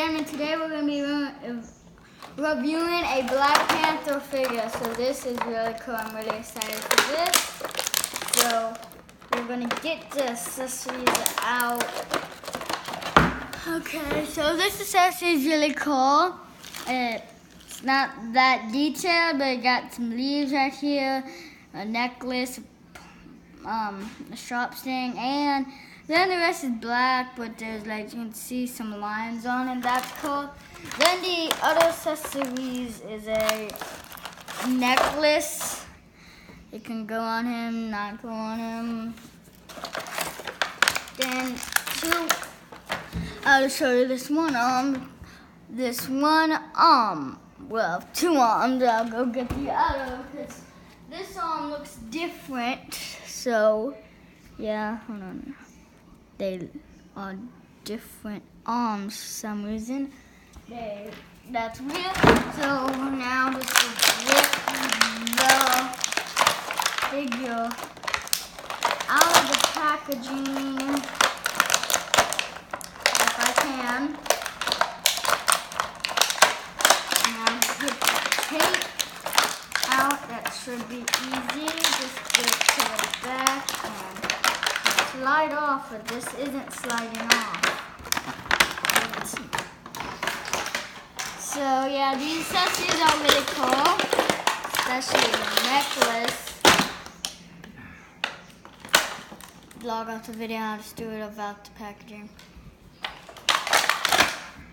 Dan, and today we're going to be reviewing a Black Panther figure. So this is really cool. I'm really excited for this. So we're going to get the accessories out. Okay, so this accessory is really cool. It's not that detailed, but it got some leaves right here, a necklace, a strap string, and then the rest is black, but there's like, you can see some lines on it. That's cool. Then the other accessories is a necklace. It can go on him, not go on him. Then I'll show you this one arm. Well, two arms. I'll go get the other because this arm looks different. So, yeah, hold on. They are different arms for some reason. That's weird. So now just to rip the figure out of the packaging, if I can. Now get the tape out. That should be easy. Just get to the back and slide off, but this isn't sliding off. So yeah, these accessories are really cool, especially the necklace. Log off the video, I'll just do it about the packaging.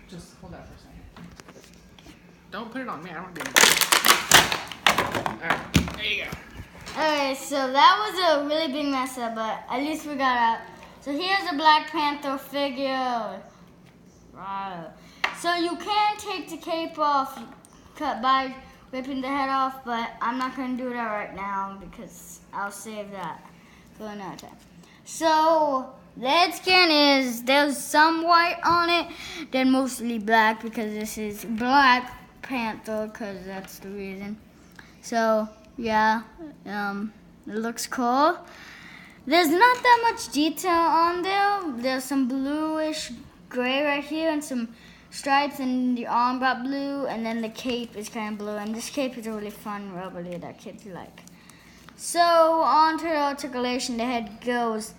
Just hold that for a second. Don't put it on me, I don't do it. Alright, there you go. Alright, so that was a really big mess up, but at least we got out. So here's a Black Panther figure. Wow. So you can take the cape off by ripping the head off, but I'm not going to do that right now because I'll save that for another time. So the head scan there's some white on it, then mostly black because this is Black Panther because that's the reason. So yeah, it looks cool. There's not that much detail on there. There's some bluish gray right here and some stripes, and the arm got blue, and then the cape is kind of blue, and this cape is a really fun rubbery that kids like. So on to the articulation. The head goes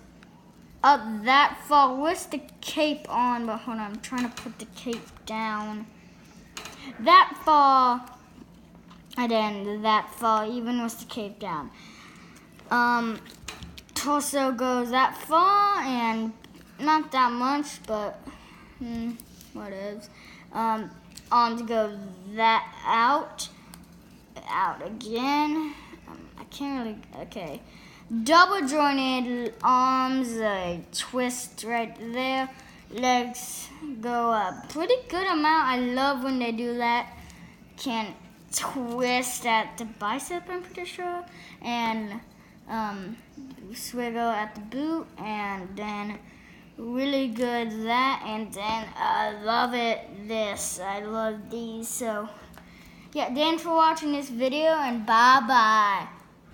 up that far with the cape on, but hold on, I'm trying to put the cape down. That far, and then that far, even with the cape down. Torso goes that far, and not that much, but what is? Arms go that out again. I can't really, okay. Double jointed arms, twist right there. Legs go a pretty good amount. I love when they do that. Can twist at the bicep, I'm pretty sure. And swiggle at the boot, and then really good that, and then I love this. I love these. So yeah, thanks for watching this video, and bye bye.